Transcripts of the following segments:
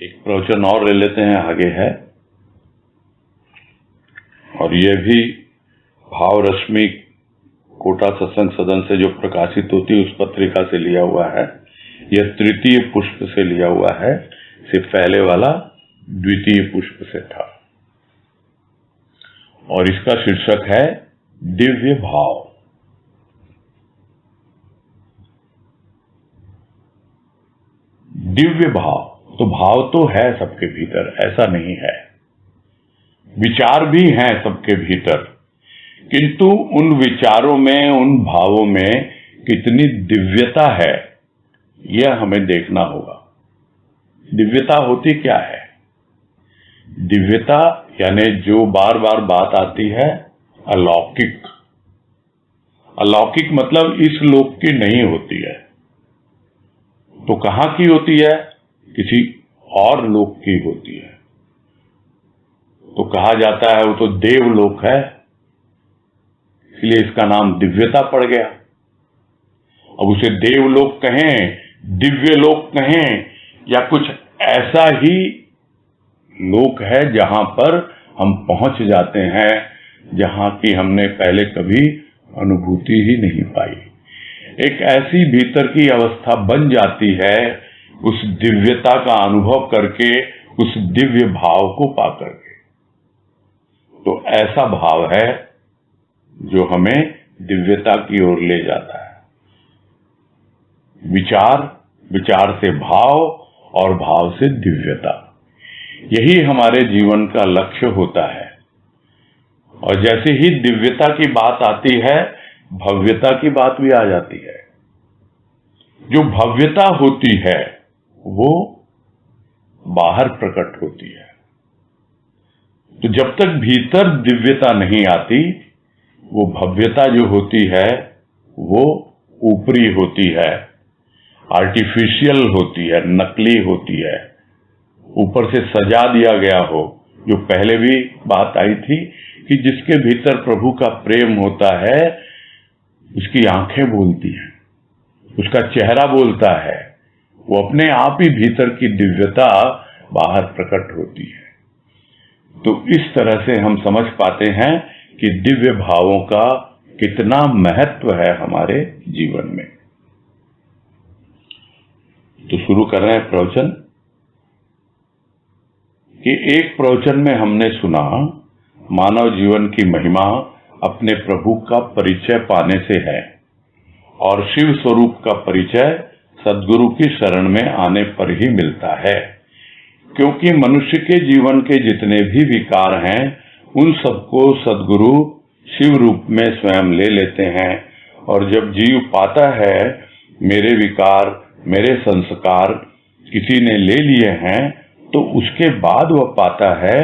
एक प्रवचन और ले लेते हैं, आगे है। और ये भी भाव रश्मि कोटा सत्संग सदन से जो प्रकाशित होती है उस पत्रिका से लिया हुआ है। यह तृतीय पुष्प से लिया हुआ है, सिर्फ पहले वाला द्वितीय पुष्प से था। और इसका शीर्षक है दिव्य भाव। दिव्य भाव, तो भाव तो है सबके भीतर, ऐसा नहीं है। विचार भी हैं सबके भीतर, किंतु उन विचारों में, उन भावों में कितनी दिव्यता है, यह हमें देखना होगा। दिव्यता होती क्या है? दिव्यता यानी जो बार बार बात आती है अलौकिक। अलौकिक मतलब इस लोक की नहीं होती है, तो कहां की होती है? किसी और लोक की होती है। तो कहा जाता है वो तो देवलोक है, इसलिए इसका नाम दिव्यता पड़ गया। अब उसे देवलोक कहें, दिव्य लोक कहें, या कुछ ऐसा ही लोक है जहां पर हम पहुंच जाते हैं, जहां की हमने पहले कभी अनुभूति ही नहीं पाई। एक ऐसी भीतर की अवस्था बन जाती है उस दिव्यता का अनुभव करके, उस दिव्य भाव को पा करके। तो ऐसा भाव है जो हमें दिव्यता की ओर ले जाता है। विचार, विचार से भाव, और भाव से दिव्यता, यही हमारे जीवन का लक्ष्य होता है। और जैसे ही दिव्यता की बात आती है, भव्यता की बात भी आ जाती है। जो भव्यता होती है वो बाहर प्रकट होती है। तो जब तक भीतर दिव्यता नहीं आती, वो भव्यता जो होती है वो ऊपरी होती है, आर्टिफिशियल होती है, नकली होती है, ऊपर से सजा दिया गया हो। जो पहले भी बात आई थी कि जिसके भीतर प्रभु का प्रेम होता है, उसकी आंखें बोलती हैं, उसका चेहरा बोलता है, वो अपने आप ही भीतर की दिव्यता बाहर प्रकट होती है। तो इस तरह से हम समझ पाते हैं कि दिव्य भावों का कितना महत्व है हमारे जीवन में। तो शुरू कर रहे हैं प्रवचन कि एक प्रवचन में हमने सुना मानव जीवन की महिमा अपने प्रभु का परिचय पाने से है, और शिव स्वरूप का परिचय सद्गुरु की शरण में आने पर ही मिलता है। क्योंकि मनुष्य के जीवन के जितने भी विकार हैं, उन सबको सद्गुरु शिव रूप में स्वयं ले लेते हैं। और जब जीव पाता है मेरे विकार, मेरे संस्कार किसी ने ले लिए हैं, तो उसके बाद वह पाता है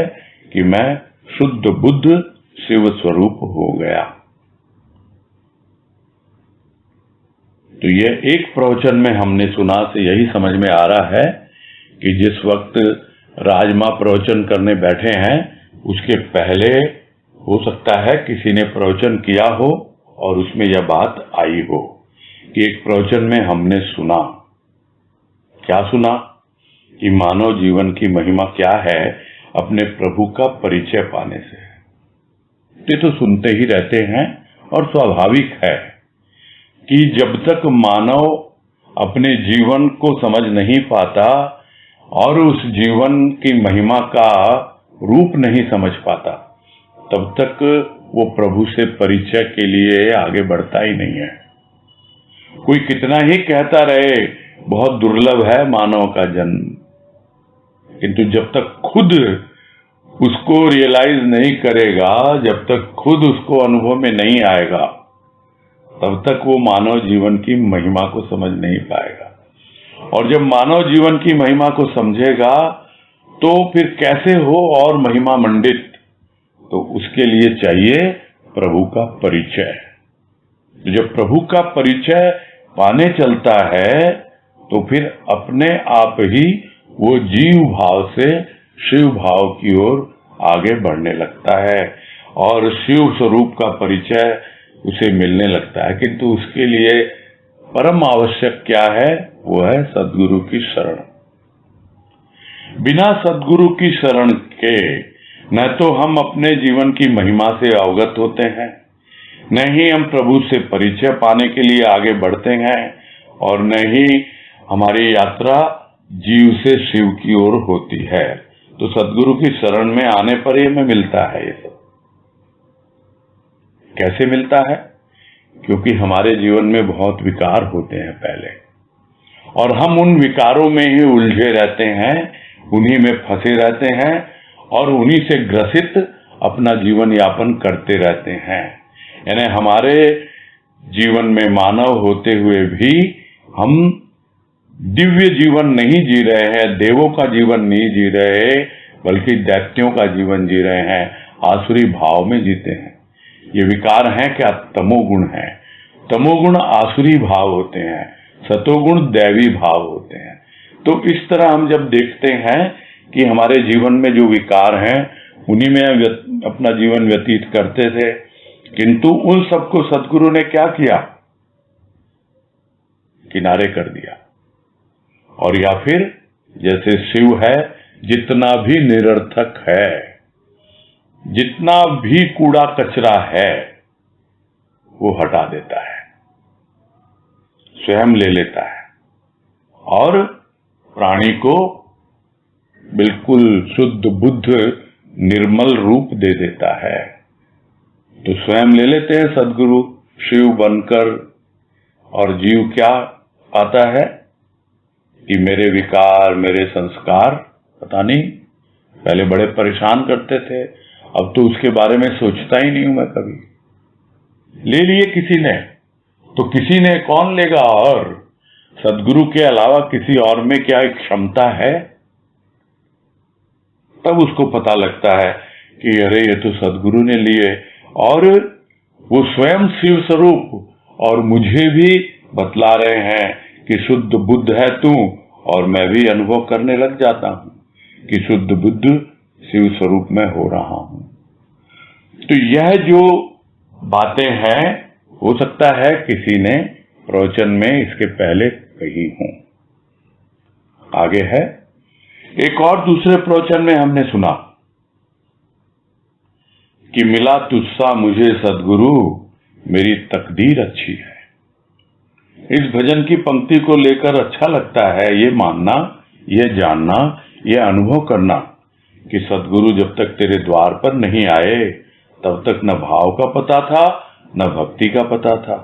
कि मैं शुद्ध बुद्ध शिव स्वरूप हो गया। तो यह एक प्रवचन में हमने सुना से यही समझ में आ रहा है कि जिस वक्त राजमा प्रवचन करने बैठे हैं, उसके पहले हो सकता है किसी ने प्रवचन किया हो और उसमें यह बात आई हो कि एक प्रवचन में हमने सुना। क्या सुना? कि मानव जीवन की महिमा क्या है अपने प्रभु का परिचय पाने से। ये तो सुनते ही रहते हैं, और स्वाभाविक है कि जब तक मानव अपने जीवन को समझ नहीं पाता और उस जीवन की महिमा का रूप नहीं समझ पाता, तब तक वो प्रभु से परिचय के लिए आगे बढ़ता ही नहीं है। कोई कितना ही कहता रहे बहुत दुर्लभ है मानव का जन्म, किंतु जब तक खुद उसको रियलाइज नहीं करेगा, जब तक खुद उसको अनुभव में नहीं आएगा, तब तक वो मानव जीवन की महिमा को समझ नहीं पाएगा। और जब मानव जीवन की महिमा को समझेगा तो फिर कैसे हो और महिमा मंडित? तो उसके लिए चाहिए प्रभु का परिचय। जब प्रभु का परिचय पाने चलता है, तो फिर अपने आप ही वो जीव भाव से शिव भाव की ओर आगे बढ़ने लगता है, और शिव स्वरूप का परिचय उसे मिलने लगता है। किंतु उसके लिए परम आवश्यक क्या है? वो है सद्गुरु की शरण। बिना सद्गुरु की शरण के न तो हम अपने जीवन की महिमा से अवगत होते हैं, न ही हम प्रभु से परिचय पाने के लिए आगे बढ़ते हैं, और न ही हमारी यात्रा जीव से शिव की ओर होती है। तो सद्गुरु की शरण में आने पर ही हमें मिलता है ये सब। कैसे मिलता है? क्योंकि हमारे जीवन में बहुत विकार होते हैं पहले, और हम उन विकारों में ही उलझे रहते हैं, उन्हीं में फंसे रहते हैं, और उन्हीं से ग्रसित अपना जीवन यापन करते रहते हैं। यानी हमारे जीवन में मानव होते हुए भी हम दिव्य जीवन नहीं जी रहे हैं, देवों का जीवन नहीं जी रहे, बल्कि दैत्यों का जीवन जी रहे हैं, आसुरी भाव में जीते हैं। ये विकार हैं क्या? तमोगुण है। तमोगुण आसुरी भाव होते हैं, सतोगुण दैवी भाव होते हैं। तो इस तरह हम जब देखते हैं कि हमारे जीवन में जो विकार हैं उन्हीं में अपना जीवन व्यतीत करते थे, किंतु उन सबको सद्गुरु ने क्या किया? किनारे कर दिया। और या फिर जैसे शिव है, जितना भी निरर्थक है, जितना भी कूड़ा कचरा है, वो हटा देता है, स्वयं ले लेता है और प्राणी को बिल्कुल शुद्ध बुद्ध निर्मल रूप दे देता है। तो स्वयं ले लेते हैं सद्गुरु शिव बनकर, और जीव क्या आता है कि मेरे विकार, मेरे संस्कार पता नहीं, पहले बड़े परेशान करते थे, अब तो उसके बारे में सोचता ही नहीं हूं मैं कभी। ले लिए किसी ने, तो किसी ने कौन लेगा? और सद्गुरु के अलावा किसी और में क्या एक क्षमता है? तब उसको पता लगता है कि अरे ये तो सद्गुरु ने लिए, और वो स्वयं शिव स्वरूप और मुझे भी बतला रहे हैं कि शुद्ध बुद्ध है तू, और मैं भी अनुभव करने लग जाता हूं कि शुद्ध बुद्ध शिव स्वरूप में हो रहा हूं। तो यह जो बातें हैं, हो सकता है किसी ने प्रवचन में इसके पहले कही हों। आगे है, एक और दूसरे प्रवचन में हमने सुना कि मिला तुझसा मुझे सद्गुरु, मेरी तकदीर अच्छी है। इस भजन की पंक्ति को लेकर अच्छा लगता है ये मानना, ये जानना, ये अनुभव करना कि सद्गुरु जब तक तेरे द्वार पर नहीं आए तब तक न भाव का पता था, न भक्ति का पता था।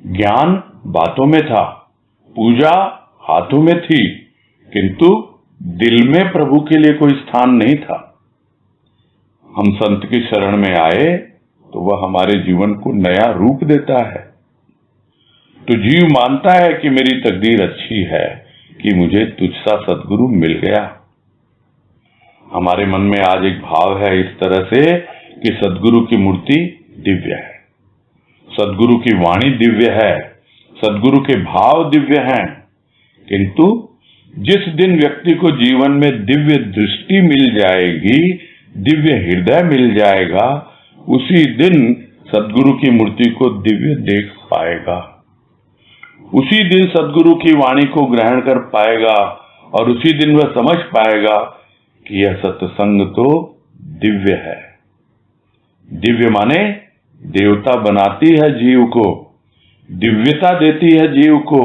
ज्ञान बातों में था, पूजा हाथों में थी, किंतु दिल में प्रभु के लिए कोई स्थान नहीं था। हम संत की शरण में आए तो वह हमारे जीवन को नया रूप देता है। तो जीव मानता है कि मेरी तकदीर अच्छी है कि मुझे तुझसा सद्गुरु मिल गया। हमारे मन में आज एक भाव है इस तरह से कि सद्गुरु की मूर्ति दिव्य है, सद्गुरु की वाणी दिव्य है, सद्गुरु के भाव दिव्य हैं, किंतु जिस दिन व्यक्ति को जीवन में दिव्य दृष्टि मिल जाएगी, दिव्य हृदय मिल जाएगा, उसी दिन सद्गुरु की मूर्ति को दिव्य देख पाएगा, उसी दिन सद्गुरु की वाणी को ग्रहण कर पाएगा, और उसी दिन वह समझ पाएगा कि यह सत्संग तो दिव्य है। दिव्य माने देवता बनाती है जीव को, दिव्यता देती है जीव को,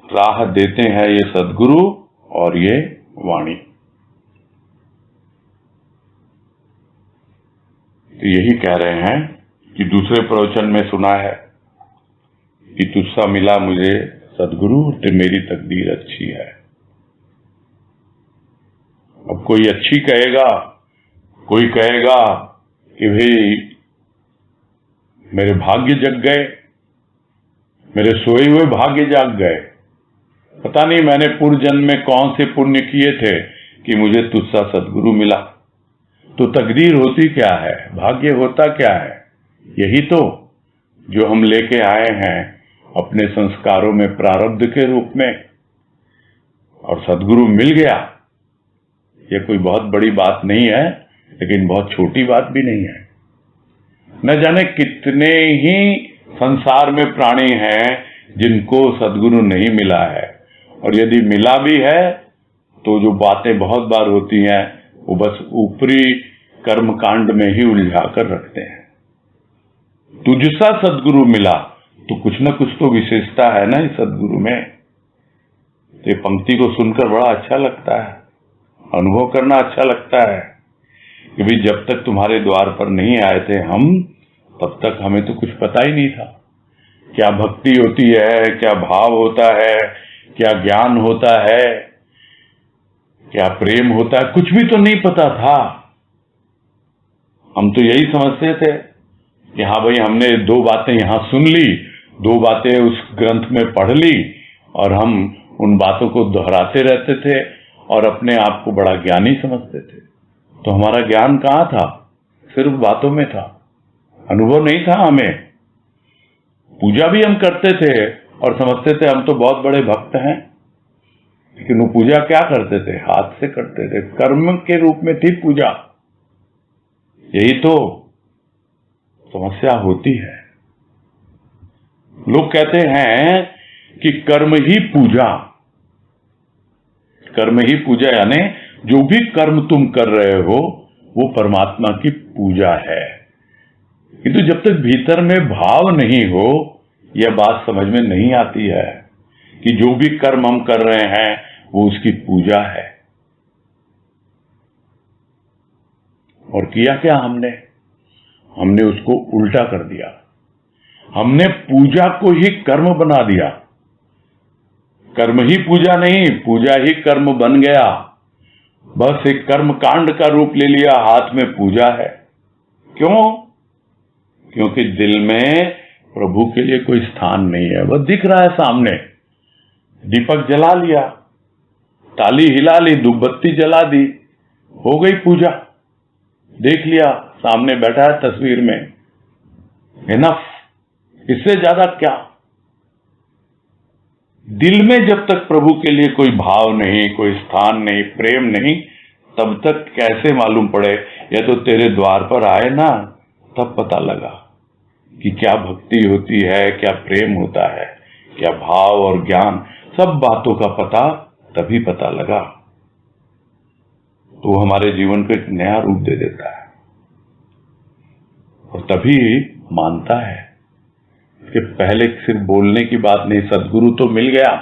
राह देते हैं ये सद्गुरु और ये वाणी। तो यही कह रहे हैं कि दूसरे प्रवचन में सुना है कि तुझसा मिला मुझे सद्गुरु, तो मेरी तकदीर अच्छी है। अब कोई अच्छी कहेगा, कोई कहेगा कि भाई मेरे भाग्य जग गए, मेरे सोए हुए भाग्य जाग गए, पता नहीं मैंने पूर्व जन्म में कौन से पुण्य किए थे कि मुझे तुझसा सद्गुरु मिला। तो तकदीर होती क्या है, भाग्य होता क्या है? यही तो जो हम लेके आए हैं अपने संस्कारों में प्रारब्ध के रूप में, और सद्गुरु मिल गया। यह कोई बहुत बड़ी बात नहीं है, लेकिन बहुत छोटी बात भी नहीं है। न जाने कितने ही संसार में प्राणी हैं जिनको सद्गुरु नहीं मिला है, और यदि मिला भी है तो जो बातें बहुत बार होती हैं वो बस ऊपरी कर्म कांड में ही उलझा कर रखते हैं। तुझसा सदगुरु मिला तो कुछ न कुछ तो विशेषता है ना इस सदगुरु में। तो ये पंक्ति को सुनकर बड़ा अच्छा लगता है, अनुभव करना अच्छा लगता है कि भाई जब तक तुम्हारे द्वार पर नहीं आए थे हम, तब तक हमें तो कुछ पता ही नहीं था क्या भक्ति होती है, क्या भाव होता है, क्या ज्ञान होता है, क्या प्रेम होता है, कुछ भी तो नहीं पता था। हम तो यही समझते थे कि हाँ भाई हमने 2 बातें यहां सुन ली, 2 बातें उस ग्रंथ में पढ़ ली और हम उन बातों को दोहराते रहते थे और अपने आप को बड़ा ज्ञानी समझते थे। तो हमारा ज्ञान कहाँ था? सिर्फ बातों में था, अनुभव नहीं था हमें। पूजा भी हम करते थे और समझते थे हम तो बहुत बड़े भक्त हैं, लेकिन वो पूजा क्या करते थे? हाथ से करते थे, कर्म के रूप में थी पूजा। यही तो समस्या होती है। लोग कहते हैं कि कर्म ही पूजा, कर्म ही पूजा, यानी जो भी कर्म तुम कर रहे हो वो परमात्मा की पूजा है। किंतु जब तक भीतर में भाव नहीं हो यह बात समझ में नहीं आती है कि जो भी कर्म हम कर रहे हैं वो उसकी पूजा है। और किया क्या हमने? हमने उसको उल्टा कर दिया, हमने पूजा को ही कर्म बना दिया। कर्म ही पूजा नहीं, पूजा ही कर्म बन गया। बस एक कर्म कांड का रूप ले लिया, हाथ में पूजा है। क्यों? क्योंकि दिल में प्रभु के लिए कोई स्थान नहीं है। वह दिख रहा है सामने, दीपक जला लिया, ताली हिला ली, धूपबत्ती जला दी, हो गई पूजा। देख लिया सामने बैठा है तस्वीर में, इनफ, इससे ज्यादा क्या? दिल में जब तक प्रभु के लिए कोई भाव नहीं, कोई स्थान नहीं, प्रेम नहीं, तब तक कैसे मालूम पड़े? या तो तेरे द्वार पर आए ना, तब पता लगा कि क्या भक्ति होती है, क्या प्रेम होता है, क्या भाव और ज्ञान, सब बातों का पता तभी पता लगा। तो हमारे जीवन को एक नया रूप दे देता है और तभी मानता है कि पहले सिर्फ बोलने की बात नहीं, सदगुरु तो मिल गया,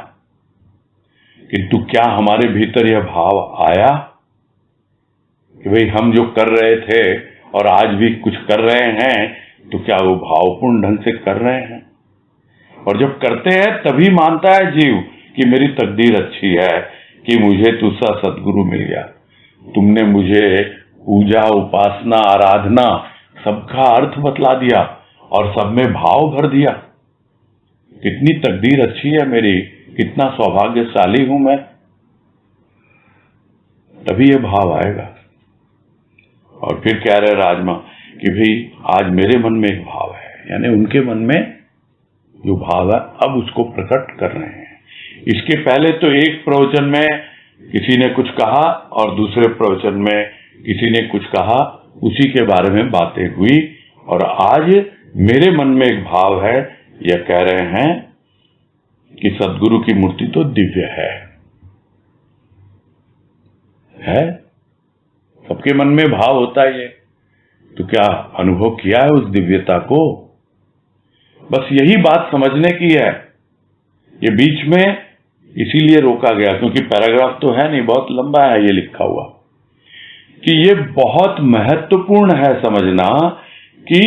किंतु क्या हमारे भीतर यह भाव आया कि भाई हम जो कर रहे थे और आज भी कुछ कर रहे हैं तो क्या वो भावपूर्ण ढंग से कर रहे हैं? और जब करते हैं तभी मानता है जीव कि मेरी तकदीर अच्छी है कि मुझे तुझसा सदगुरु मिल गया। तुमने मुझे पूजा, उपासना, आराधना सबका अर्थ बतला दिया और सब में भाव भर दिया। कितनी तकदीर अच्छी है मेरी, कितना सौभाग्यशाली हूं मैं। तभी ये भाव आएगा। और फिर कह रहे राजमा कि भाई आज मेरे मन में एक भाव है, यानी उनके मन में जो भाव है अब उसको प्रकट कर रहे हैं। इसके पहले तो एक प्रवचन में किसी ने कुछ कहा और दूसरे प्रवचन में किसी ने कुछ कहा, उसी के बारे में बातें हुई। और आज मेरे मन में एक भाव है, यह कह रहे हैं कि सदगुरु की मूर्ति तो दिव्य है। सबके मन में भाव होता है, तो क्या अनुभव किया है उस दिव्यता को? बस यही बात समझने की है। ये बीच में इसीलिए रोका गया क्योंकि पैराग्राफ तो है नहीं, बहुत लंबा है ये लिखा हुआ, कि ये बहुत महत्वपूर्ण है समझना कि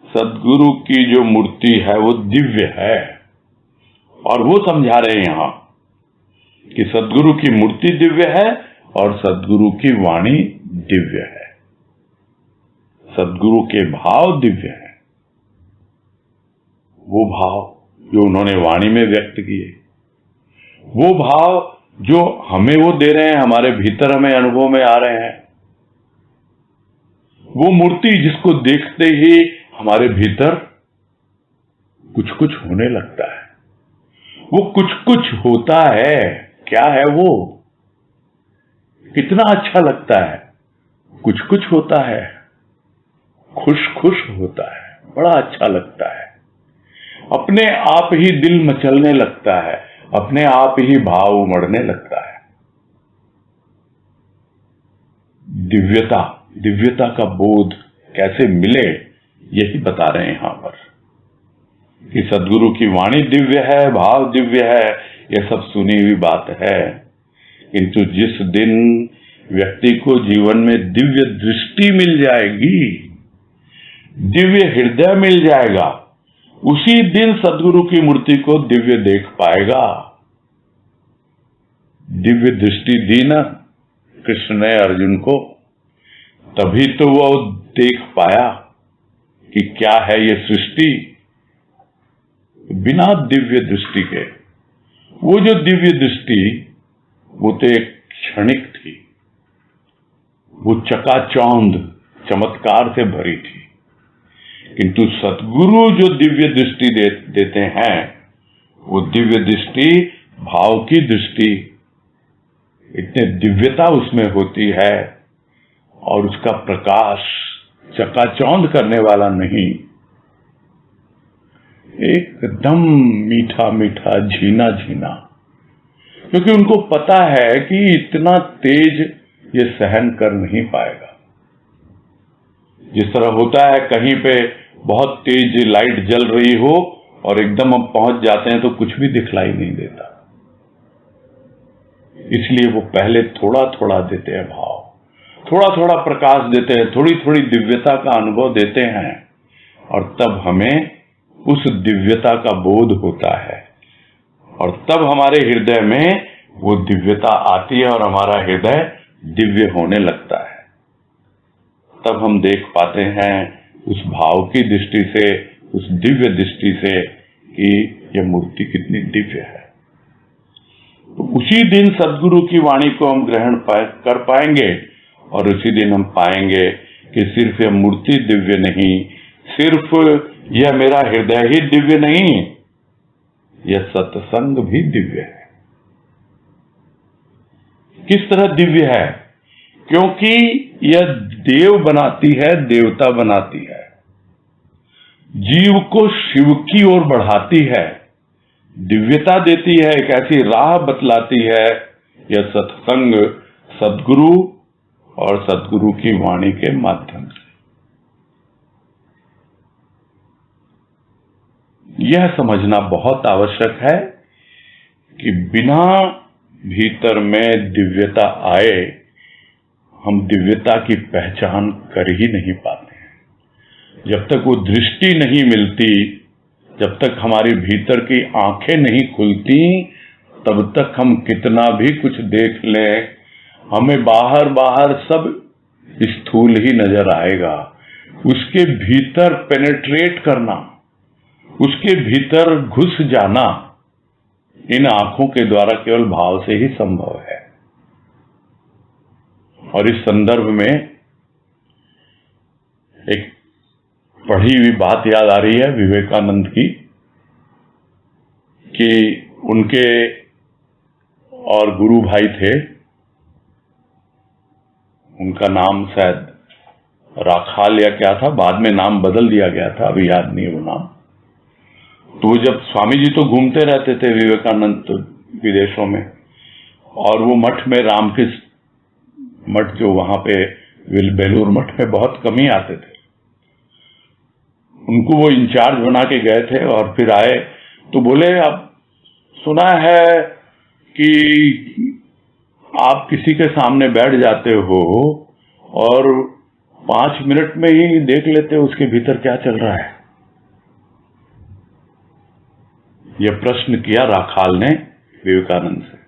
सदगुरु की जो मूर्ति है वो दिव्य है। और वो समझा रहे हैं यहां कि सदगुरु की मूर्ति दिव्य है और सदगुरु की वाणी दिव्य है, सदगुरु के भाव दिव्य हैं। वो भाव जो उन्होंने वाणी में व्यक्त किए, वो भाव जो हमें वो दे रहे हैं, हमारे भीतर हमें अनुभव में आ रहे हैं, वो मूर्ति जिसको देखते ही हमारे भीतर कुछ कुछ होने लगता है। वो कुछ कुछ होता है, क्या है वो? कितना अच्छा लगता है, कुछ कुछ होता है, खुश खुश होता है, बड़ा अच्छा लगता है। अपने आप ही दिल मचलने लगता है, अपने आप ही भाव उमड़ने लगता है। दिव्यता का बोध कैसे मिले, यही बता रहे हैं यहां पर कि सदगुरु की वाणी दिव्य है, भाव दिव्य है, यह सब सुनी हुई बात है। किंतु जिस दिन व्यक्ति को जीवन में दिव्य दृष्टि मिल जाएगी, दिव्य हृदय मिल जाएगा, उसी दिन सदगुरु की मूर्ति को दिव्य देख पाएगा। दिव्य दृष्टि दी ना कृष्ण ने अर्जुन को, तभी तो वो देख पाया कि क्या है ये सृष्टि। बिना दिव्य दृष्टि के, वो जो दिव्य दृष्टि वो तो एक क्षणिक थी, वो चकाचौंध चमत्कार से भरी थी। किंतु सतगुरु जो दिव्य दृष्टि देते हैं, वो दिव्य दृष्टि भाव की दृष्टि, इतने दिव्यता उसमें होती है और उसका प्रकाश चकाचौंध करने वाला नहीं, एकदम मीठा मीठा झीना झीना, क्योंकि उनको पता है कि इतना तेज ये सहन कर नहीं पाएगा। जिस तरह होता है कहीं पे बहुत तेज लाइट जल रही हो और एकदम हम पहुंच जाते हैं तो कुछ भी दिखलाई नहीं देता, इसलिए वो पहले थोड़ा थोड़ा देते हैं भाव, थोड़ा थोड़ा प्रकाश देते हैं, थोड़ी थोड़ी दिव्यता का अनुभव देते हैं, और तब हमें उस दिव्यता का बोध होता है और तब हमारे हृदय में वो दिव्यता आती है और हमारा हृदय दिव्य होने लगता है। तब हम देख पाते हैं उस भाव की दृष्टि से, उस दिव्य दृष्टि से कि यह मूर्ति कितनी दिव्य है। तो उसी दिन सदगुरु की वाणी को हम ग्रहण कर पाएंगे और उसी दिन हम पाएंगे कि सिर्फ यह मूर्ति दिव्य नहीं, सिर्फ यह मेरा हृदय ही दिव्य नहीं, यह सत्संग भी दिव्य है। किस तरह दिव्य है? क्योंकि यह देव बनाती है, देवता बनाती है, जीव को शिव की ओर बढ़ाती है, दिव्यता देती है, एक ऐसी राह बतलाती है। यह सत्संग सदगुरु और सदगुरु की वाणी के माध्यम से। यह समझना बहुत आवश्यक है कि बिना भीतर में दिव्यता आए हम दिव्यता की पहचान कर ही नहीं पाते हैं। जब तक वो दृष्टि नहीं मिलती, जब तक हमारी भीतर की आंखें नहीं खुलती, तब तक हम कितना भी कुछ देख लें, हमें बाहर बाहर सब स्थूल ही नजर आएगा। उसके भीतर पेनेट्रेट करना, उसके भीतर घुस जाना इन आंखों के द्वारा केवल भाव से ही संभव है। और इस संदर्भ में एक पढ़ी हुई बात याद आ रही है विवेकानंद की, कि उनके और गुरु भाई थे, उनका नाम शायद राखाल या क्या था, बाद में नाम बदल दिया गया था, अभी याद नहीं वो नाम। तो जब स्वामी जी तो घूमते रहते थे विवेकानंद तो विदेशों में, और वो मठ में रामकृष्ण मठ जो वहां पे बेलूर मठ में बहुत कम ही आते थे, उनको वो इंचार्ज बना के गए थे। और फिर आए तो बोले, अब सुना है कि आप किसी के सामने बैठ जाते हो और 5 मिनट में ही देख लेते हो उसके भीतर क्या चल रहा है। यह प्रश्न किया राखाल ने विवेकानंद से।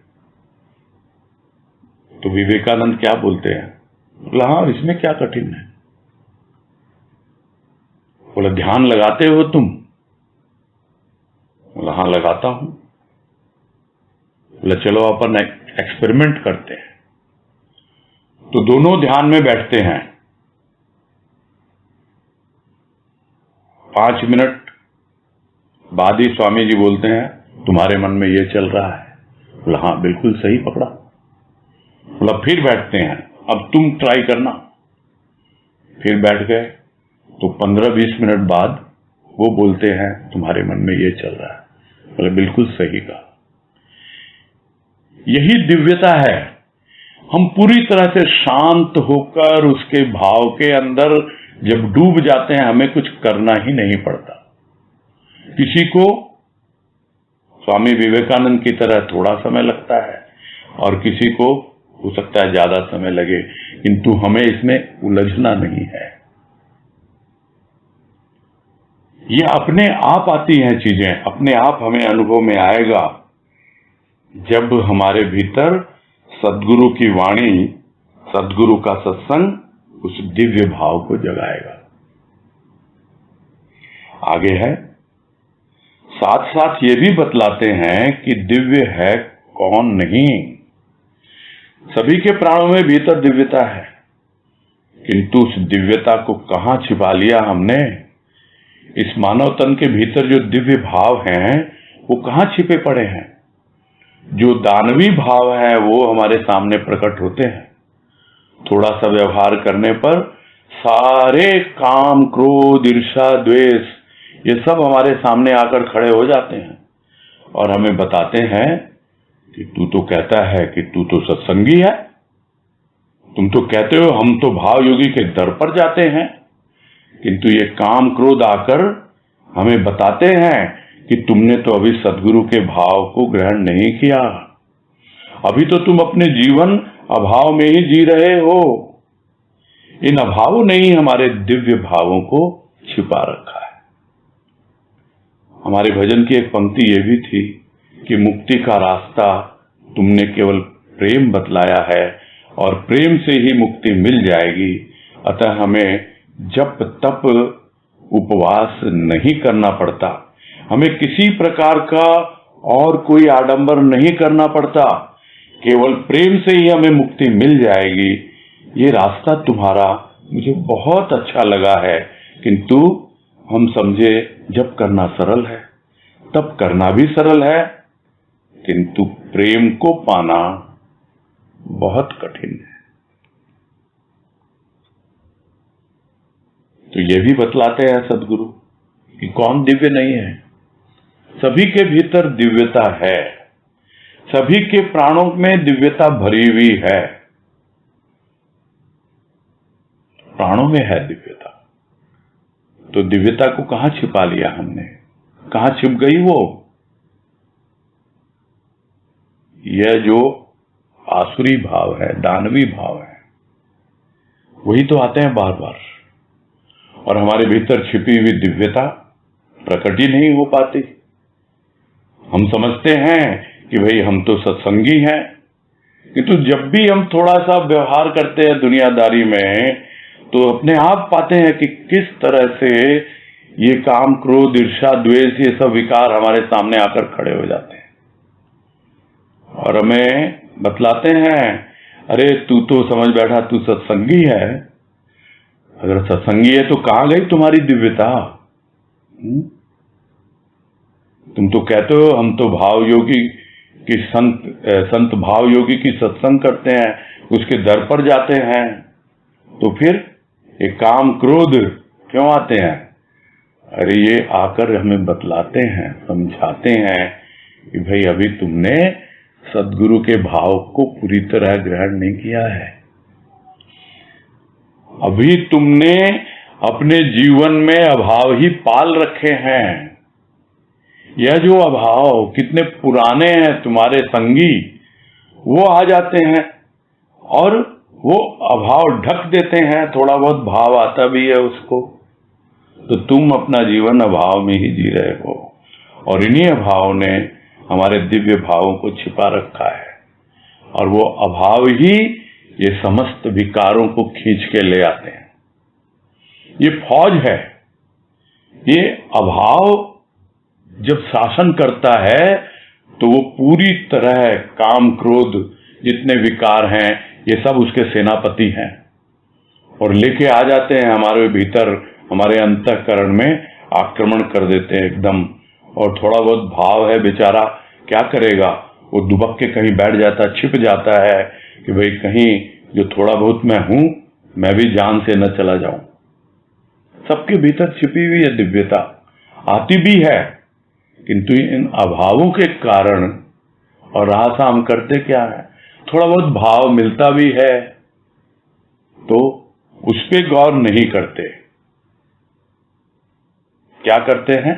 तो विवेकानंद क्या बोलते हैं? बोला, हाँ, इसमें क्या कठिन है? बोला, ध्यान लगाते हो तुम? बोला, हाँ, लगाता हूं। बोला, चलो अपन एक्सपेरिमेंट करते हैं। तो दोनों ध्यान में बैठते हैं, 5 मिनट बाद ही स्वामी जी बोलते हैं, तुम्हारे मन में ये चल रहा है। बोला, हाँ, बिल्कुल सही पकड़ा। बोला, फिर बैठते हैं, अब तुम ट्राई करना। फिर बैठ गए तो 15-20 मिनट बाद वो बोलते हैं, तुम्हारे मन में ये चल रहा है। बोले, बिल्कुल सही कहा। यही दिव्यता है। हम पूरी तरह से शांत होकर उसके भाव के अंदर जब डूब जाते हैं, हमें कुछ करना ही नहीं पड़ता। किसी को स्वामी विवेकानंद की तरह थोड़ा समय लगता है और किसी को हो सकता है ज्यादा समय लगे, किंतु हमें इसमें उलझना नहीं है। ये अपने आप आती हैं चीजें, अपने आप हमें अनुभव में आएगा जब हमारे भीतर सद्गुरु की वाणी, सद्गुरु का सत्संग उस दिव्य भाव को जगाएगा। आगे है, साथ साथ ये भी बतलाते हैं कि दिव्य है कौन नहीं। सभी के प्राणों में भीतर दिव्यता है, किंतु उस दिव्यता को कहां छिपा लिया हमने। इस मानव तन के भीतर जो दिव्य भाव हैं वो कहां छिपे पड़े हैं। जो दानवी भाव है वो हमारे सामने प्रकट होते हैं। थोड़ा सा व्यवहार करने पर सारे काम, क्रोध, ईर्ष्या, द्वेष ये सब हमारे सामने आकर खड़े हो जाते हैं और हमें बताते हैं कि तू तो कहता है कि तू तो सत्संगी है, तुम तो कहते हो हम तो भाव योगी के दर पर जाते हैं, किंतु ये काम क्रोध आकर हमें बताते हैं कि तुमने तो अभी सद्गुरु के भाव को ग्रहण नहीं किया, अभी तो तुम अपने जीवन अभाव में ही जी रहे हो। इन अभावों ने ही हमारे दिव्य भावों को छिपा रखा है। हमारे भजन की एक पंक्ति ये भी थी कि मुक्ति का रास्ता तुमने केवल प्रेम बतलाया है और प्रेम से ही मुक्ति मिल जाएगी। अतः हमें जप तप उपवास नहीं करना पड़ता, हमें किसी प्रकार का और कोई आडंबर नहीं करना पड़ता, केवल प्रेम से ही हमें मुक्ति मिल जाएगी। ये रास्ता तुम्हारा मुझे बहुत अच्छा लगा है, किंतु हम समझे जब करना सरल है तब करना भी सरल है, किंतु प्रेम को पाना बहुत कठिन है। तो ये भी बतलाते हैं सद्गुरु कि कौन दिव्य नहीं है। सभी के भीतर दिव्यता है, सभी के प्राणों में दिव्यता भरी हुई है। प्राणों में है दिव्यता, तो दिव्यता को कहां छिपा लिया हमने, कहां छिप गई वो। यह जो आसुरी भाव है, दानवी भाव है, वही तो आते हैं बार बार और हमारे भीतर छिपी हुई दिव्यता प्रकट ही नहीं हो पाती। हम समझते हैं कि भाई हम तो सत्संगी हैं, किंतु जब भी हम थोड़ा सा व्यवहार करते हैं दुनियादारी में तो अपने आप पाते हैं कि किस तरह से ये काम क्रोध ईर्ष्या द्वेष ये सब विकार हमारे सामने आकर खड़े हो जाते हैं और हमें बतलाते हैं, अरे तू तो समझ बैठा तू सत्संगी है। अगर सत्संगी है तो कहां गई तुम्हारी दिव्यता। तुम तो कहते हो हम तो भाव योगी की संत भाव योगी की सत्संग करते हैं, उसके दर पर जाते हैं, तो फिर ये काम क्रोध क्यों आते हैं। अरे ये आकर हमें बतलाते हैं, समझाते हैं कि भाई अभी तुमने सद्गुरु के भाव को पूरी तरह ग्रहण नहीं किया है, अभी तुमने अपने जीवन में अभाव ही पाल रखे हैं। यह जो अभाव कितने पुराने हैं तुम्हारे संगी, वो आ जाते हैं और वो अभाव ढक देते हैं, थोड़ा बहुत भाव आता भी है उसको, तो तुम अपना जीवन अभाव में ही जी रहे हो और इन्हीं अभाव ने हमारे दिव्य भावों को छिपा रखा है और वो अभाव ही ये समस्त विकारों को खींच के ले आते हैं। ये फौज है, ये अभाव जब शासन करता है तो वो पूरी तरह काम क्रोध जितने विकार हैं ये सब उसके सेनापति हैं और लेके आ जाते हैं हमारे भीतर, हमारे अंतःकरण में आक्रमण कर देते हैं एकदम। और थोड़ा बहुत भाव है बेचारा, क्या करेगा, वो दुबक के कहीं बैठ जाता, छिप जाता है कि भाई कहीं जो थोड़ा बहुत मैं हूं मैं भी जान से न चला जाऊं। सबके भीतर छिपी हुई है दिव्यता, आती भी है, किंतु इन अभावों के कारण और राह हम करते क्या है, थोड़ा बहुत भाव मिलता भी है तो उस पे गौर नहीं करते। क्या करते हैं?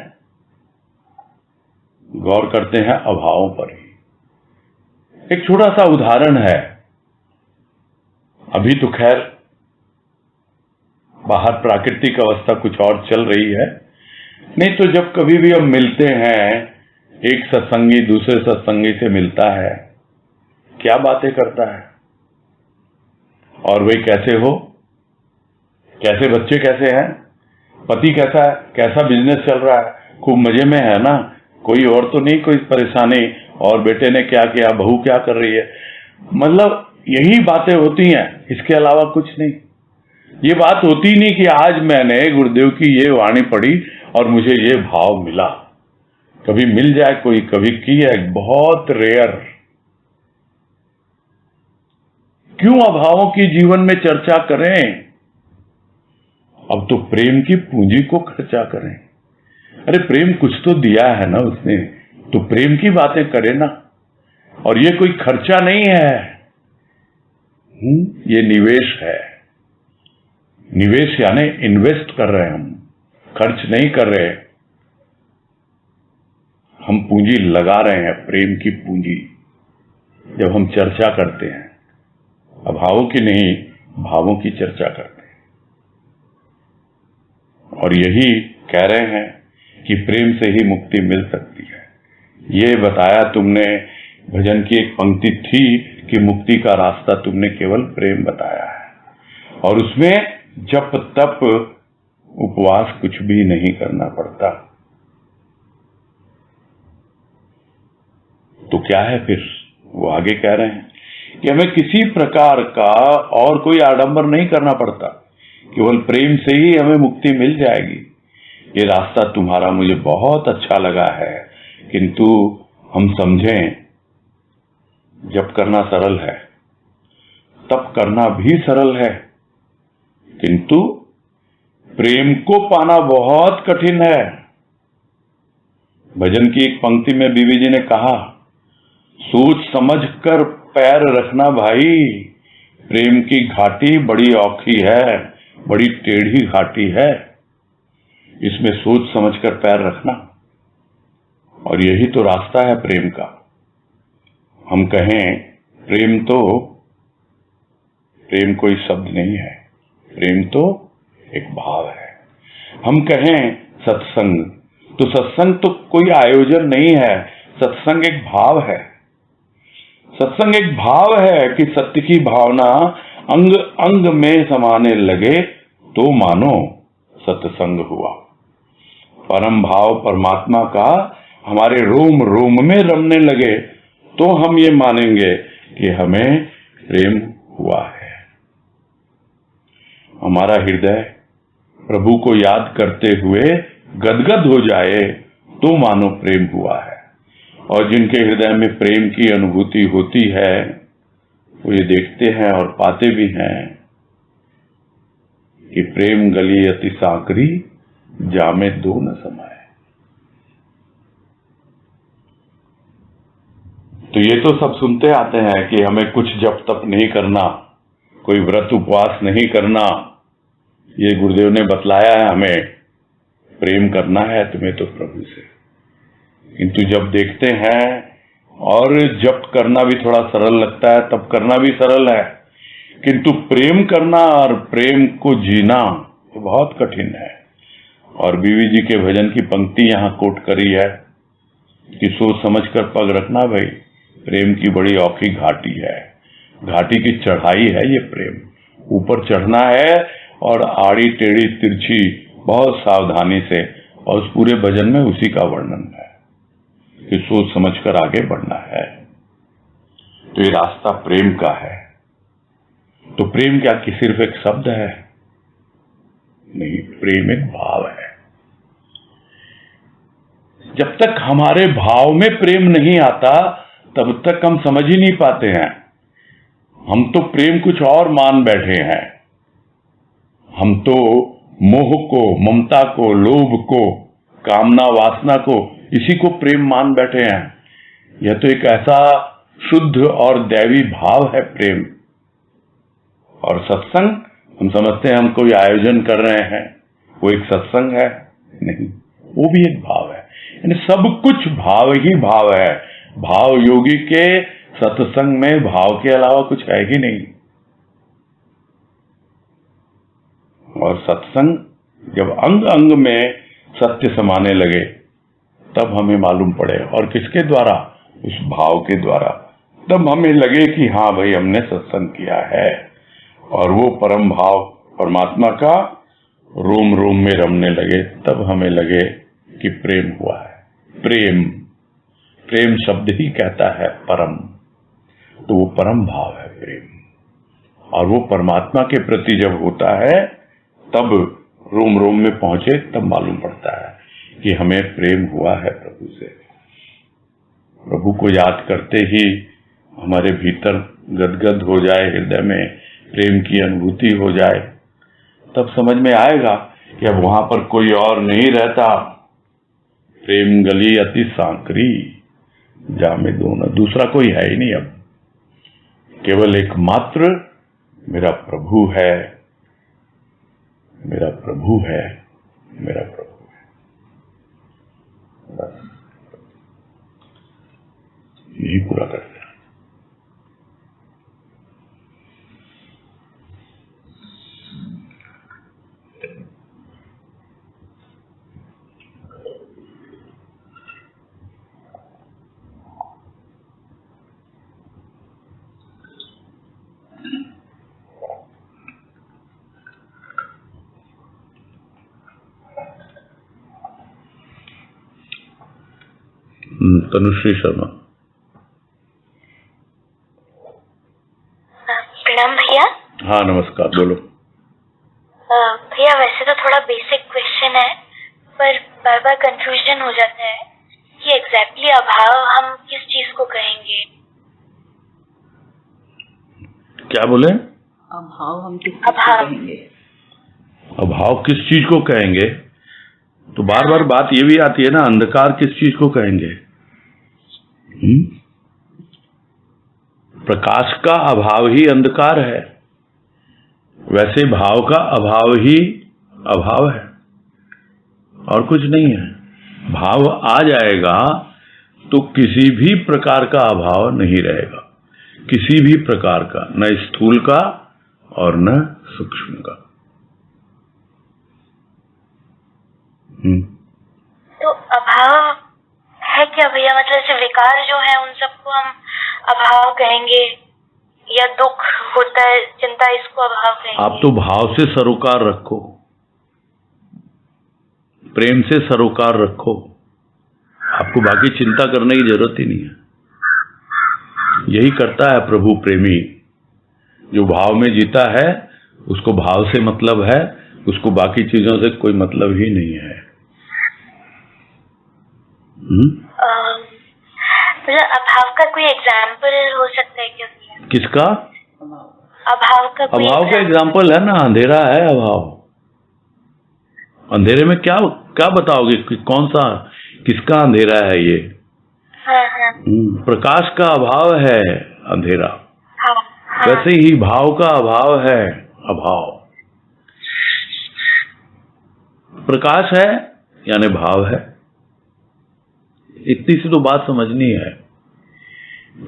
गौर करते हैं अभावों पर ही। एक छोटा सा उदाहरण है, अभी तो खैर बाहर प्राकृतिक अवस्था कुछ और चल रही है, नहीं तो जब कभी भी हम मिलते हैं, एक सत्संगी दूसरे सत्संगी से मिलता है, क्या बातें करता है, और वही कैसे हो, कैसे बच्चे कैसे हैं, पति कैसा है, कैसा बिजनेस चल रहा है, खूब मजे में है ना, कोई और तो नहीं कोई परेशानी, और बेटे ने क्या किया, बहू क्या कर रही है, मतलब यही बातें होती हैं, इसके अलावा कुछ नहीं। ये बात होती नहीं कि आज मैंने गुरुदेव की ये वाणी पढ़ी और मुझे ये भाव मिला। कभी मिल जाए कोई, कभी की है, बहुत रेयर। क्यों अभावों की जीवन में चर्चा करें? अब तो प्रेम की पूंजी को खर्चा करें। अरे प्रेम कुछ तो दिया है ना उसने, तो प्रेम की बातें करें ना। और ये कोई खर्चा नहीं है, ये निवेश है। निवेश यानी इन्वेस्ट कर रहे हैं हम, खर्च नहीं कर रहे, हम पूंजी लगा रहे हैं, प्रेम की पूंजी। जब हम चर्चा करते हैं, अभावों की नहीं, भावों की चर्चा करते हैं। और यही कह रहे हैं कि प्रेम से ही मुक्ति मिल सकती है। ये बताया तुमने, भजन की एक पंक्ति थी कि मुक्ति का रास्ता तुमने केवल प्रेम बताया है, और उसमें जप तप उपवास कुछ भी नहीं करना पड़ता। तो क्या है फिर? वो आगे कह रहे हैं कि हमें किसी प्रकार का और कोई आडंबर नहीं करना पड़ता, केवल प्रेम से ही हमें मुक्ति मिल जाएगी। ये रास्ता तुम्हारा मुझे बहुत अच्छा लगा है, किंतु हम समझें जप करना सरल है, तप करना भी सरल है, किंतु प्रेम को पाना बहुत कठिन है। भजन की एक पंक्ति में बीवी जी ने कहा, सोच समझ कर पैर रखना भाई, प्रेम की घाटी बड़ी औखी है, बड़ी टेढ़ी घाटी है, इसमें सोच समझ कर पैर रखना। और यही तो रास्ता है प्रेम का। हम कहें प्रेम, तो प्रेम कोई शब्द नहीं है, प्रेम तो एक भाव है। हम कहें सत्संग, तो सत्संग तो कोई आयोजन नहीं है, सत्संग एक भाव है। सत्संग एक भाव है कि सत्य की भावना अंग अंग में समाने लगे तो मानो सत्संग हुआ। परम भाव परमात्मा का हमारे रोम रोम में रमने लगे तो हम ये मानेंगे कि हमें प्रेम हुआ है। हमारा हृदय प्रभु को याद करते हुए गदगद हो जाए तो मानो प्रेम हुआ है। और जिनके हृदय में प्रेम की अनुभूति होती है वो ये देखते हैं और पाते भी हैं कि प्रेम गली अति साकरी, जामे दो न समाए। तो ये तो सब सुनते आते हैं कि हमें कुछ जप तप नहीं करना, कोई व्रत उपवास नहीं करना, ये गुरुदेव ने बतलाया है हमें, प्रेम करना है तुम्हें तो प्रभु से। किंतु जब देखते हैं, और जप करना भी थोड़ा सरल लगता है, तब करना भी सरल है, किंतु प्रेम करना और प्रेम को जीना तो बहुत कठिन है। और बीवी जी के भजन की पंक्ति यहां कोट करी है कि सोच समझ कर पग रखना भाई, प्रेम की बड़ी औखी घाटी है, घाटी की चढ़ाई है ये प्रेम, ऊपर चढ़ना है और आड़ी टेढ़ी तिरछी बहुत सावधानी से, और उस पूरे भजन में उसी का वर्णन है कि सोच समझकर आगे बढ़ना है। तो ये रास्ता प्रेम का है। तो प्रेम क्या कि सिर्फ एक शब्द है? नहीं, प्रेम एक भाव है। जब तक हमारे भाव में प्रेम नहीं आता तब तक हम समझ ही नहीं पाते हैं। हम तो प्रेम कुछ और मान बैठे हैं। हम तो मोह को, ममता को, लोभ को, कामना वासना को, इसी को प्रेम मान बैठे हैं। यह तो एक ऐसा शुद्ध और दैवी भाव है प्रेम। और सत्संग, हम समझते हैं हम कोई आयोजन कर रहे हैं, वो एक सत्संग है, नहीं, वो भी एक भाव है। यानी सब कुछ भाव ही भाव है। भाव योगी के सत्संग में भाव के अलावा कुछ है ही नहीं। और सत्संग जब अंग अंग में सत्य समाने लगे तब हमें मालूम पड़े, और किसके द्वारा? उस भाव के द्वारा। तब हमें लगे कि हाँ भाई, हमने सत्संग किया है, और वो परम भाव परमात्मा का रोम रोम में रमने लगे। तब हमें लगे कि प्रेम हुआ है। प्रेम, प्रेम शब्द ही कहता है परम, तो वो परम भाव है प्रेम। और वो परमात्मा के प्रति जब होता है तब रोम रोम में पहुंचे, तब मालूम पड़ता है कि हमें प्रेम हुआ है प्रभु से। प्रभु को याद करते ही हमारे भीतर गदगद हो जाए, हृदय में प्रेम की अनुभूति हो जाए, तब समझ में आएगा कि अब वहां पर कोई और नहीं रहता। प्रेम गली अति सांकरी, जामे दोनों, दूसरा कोई है ही नहीं। अब केवल एकमात्र मेरा प्रभु है, मेरा प्रभु है, मेरा प्रभु है। बस यही पूरा करते हैं। तनुश्री शर्मा। प्रणाम भैया। हाँ नमस्कार, बोलो। भैया वैसे तो थोड़ा बेसिक क्वेश्चन है, पर बार बार कंफ्यूजन हो जाता है कि एग्जैक्टली अभाव हम किस चीज को कहेंगे। क्या बोले? अभाव हम किस चीज को कहेंगे? अभाव किस चीज को कहेंगे? तो बार बार बात ये भी आती है ना, अंधकार किस चीज को कहेंगे? प्रकाश का अभाव ही अंधकार है, वैसे भाव का अभाव ही अभाव है, और कुछ नहीं है। भाव आ जाएगा तो किसी भी प्रकार का अभाव नहीं रहेगा, किसी भी प्रकार का, न स्थूल का और न सूक्ष्म का। तो अभाव है क्या भैया? मतलब जैसे विकार जो है उन सबको हम अभाव कहेंगे, या दुख होता है, चिंता, इसको अभाव कहेंगे? आप तो भाव से सरोकार रखो, प्रेम से सरोकार रखो, आपको बाकी चिंता करने की जरूरत ही नहीं है। यही करता है प्रभु प्रेमी, जो भाव में जीता है उसको भाव से मतलब है, उसको बाकी चीजों से कोई मतलब ही नहीं है। अभाव का कोई एग्जाम्पल हो सकता है क्या? किसका? अभाव का कोई एग्जाम्पल है ना, अंधेरा है अभाव। अंधेरे में क्या क्या बताओगे कि कौन सा, किसका अंधेरा है ये? हाँ। प्रकाश का अभाव है अंधेरा। हाँ। वैसे ही भाव का अभाव है अभाव। प्रकाश है यानी भाव है, इतनी सी तो बात समझनी है।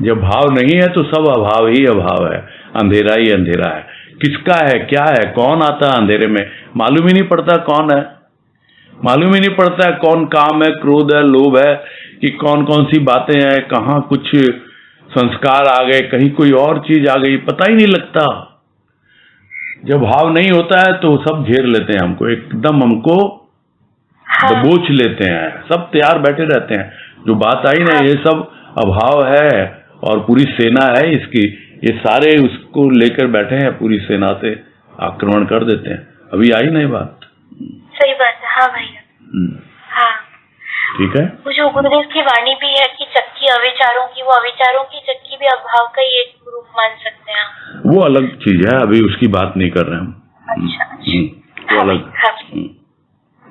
जब भाव नहीं है तो सब अभाव ही अभाव है, अंधेरा ही अंधेरा है। किसका है, क्या है, कौन आता है अंधेरे में? मालूम ही नहीं पड़ता कौन है, मालूम ही नहीं पड़ता है कौन काम है, क्रोध है, लोभ है, कि कौन कौन सी बातें हैं, कहाँ कुछ संस्कार आ गए, कहीं कोई और चीज आ गई, पता ही नहीं लगता। जब भाव नहीं होता है तो सब घेर लेते हैं हमको, एकदम हमको दबोच लेते हैं, सब तैयार बैठे रहते हैं। जो बात आई ना, ये सब अभाव है और पूरी सेना है इसकी, ये सारे उसको लेकर बैठे हैं, पूरी सेना से आक्रमण कर देते हैं। अभी आई नहीं बात? सही बात है। हाँ भैया। हाँ ठीक है। वो जो गुरुदेव की वाणी भी है कि चक्की अविचारों की, वो अविचारों की चक्की भी अभाव का ही एक रूप मान सकते हैं। वो अलग चीज है, अभी उसकी बात नहीं कर रहे हम। अच्छा। वो अलग।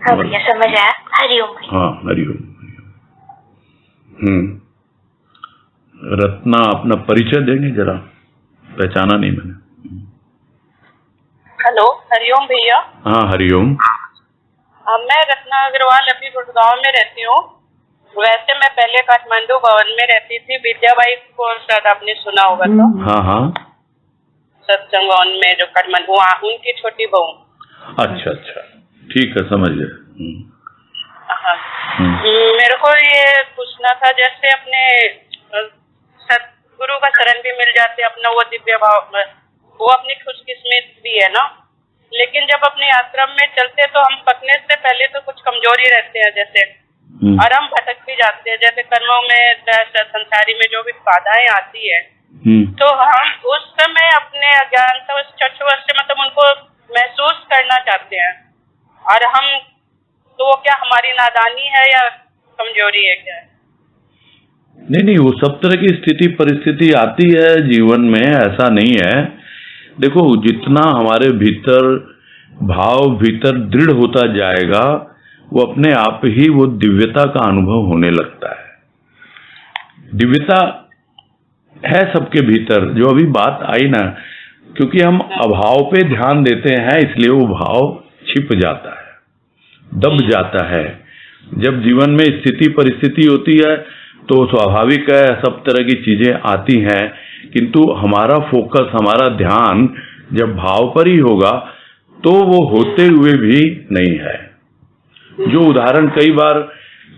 हाँ भैया समझ आया। हरिओम। हाँ हरिओम। रत्ना अपना परिचय देंगे जरा, पहचाना नहीं मैंने। हेलो, हरिओम भैया। हाँ हरिओम। मैं रत्ना अग्रवाल अभी गुड़गांव में रहती हूँ। वैसे मैं पहले काठमांडू भवन में रहती थी। विद्याबाई को शायद आपने सुना होगा तो। हाँ हाँ। सत्संग भवन में जो काठमांडू, उनकी छोटी बहू। अच्छा अच्छा, ठीक है, समझ गए। हाँ, मेरे को ये पूछना था, जैसे अपने सतगुरु का शरण भी मिल जाते, अपना वो दिव्य भाव, वो अपनी खुशकिस्मत भी है ना, लेकिन जब अपने आश्रम में चलते तो हम पकने से पहले तो कुछ कमजोरी रहते हैं जैसे, और हम भटक भी जाते हैं, जैसे कर्मों में, संसारी में जो भी बाधाएं आती है, तो हम उस समय अपने अज्ञानता चक्षुष से मतलब उनको महसूस करना चाहते हैं, और हम तो वो क्या हमारी नादानी है या कमजोरी है क्या? नहीं, वो सब तरह की स्थिति परिस्थिति आती है जीवन में, ऐसा नहीं है। देखो, जितना हमारे भीतर भाव भीतर दृढ़ होता जाएगा, वो अपने आप ही वो दिव्यता का अनुभव होने लगता है। दिव्यता है सबके भीतर, जो अभी बात आई ना, क्योंकि हम अभाव पे ध्यान देते हैं, इसलिए वो भाव छिप जाता है, दब जाता है। जब जीवन में स्थिति परिस्थिति होती है तो स्वाभाविक है, सब तरह की चीजें आती हैं, किंतु हमारा फोकस, हमारा ध्यान जब भाव पर ही होगा तो वो होते हुए भी नहीं है। जो उदाहरण कई बार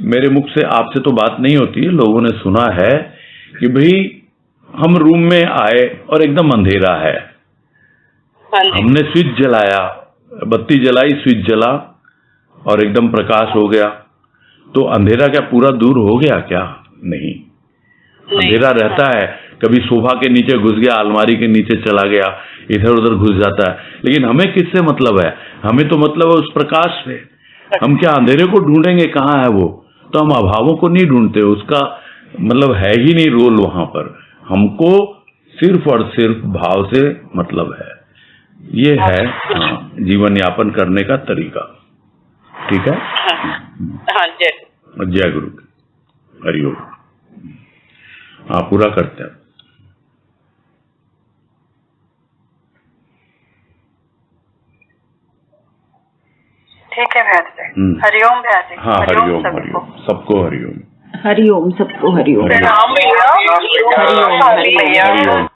मेरे मुख से, आपसे तो बात नहीं होती है, लोगों ने सुना है कि भाई हम रूम में आए और एकदम अंधेरा है, हमने स्विच जलाया, बत्ती जलाई, स्विच जला और एकदम प्रकाश हो गया, तो अंधेरा क्या पूरा दूर हो गया क्या? नहीं, अंधेरा रहता है। कभी सोफा के नीचे घुस गया, अलमारी के नीचे चला गया, इधर उधर घुस जाता है, लेकिन हमें किससे मतलब है? हमें तो मतलब है उस प्रकाश से। हम क्या अंधेरे को ढूंढेंगे? कहाँ है वो? तो हम अभावों को नहीं ढूंढते, उसका मतलब है ही नहीं रोल वहां पर। हमको सिर्फ और सिर्फ भाव से मतलब है। ये है जीवन यापन करने का तरीका। ठीक है? हाँ, जय गुरु, हरिओम। हाँ, पूरा करते हैं। ठीक है भैया जी। हरिओम भैया जी। हाँ, हरिओम हरिओम, सबको हरिओम। हरिओम, सबको हरिओम। प्रणाम भैया। हरिओम। भैया।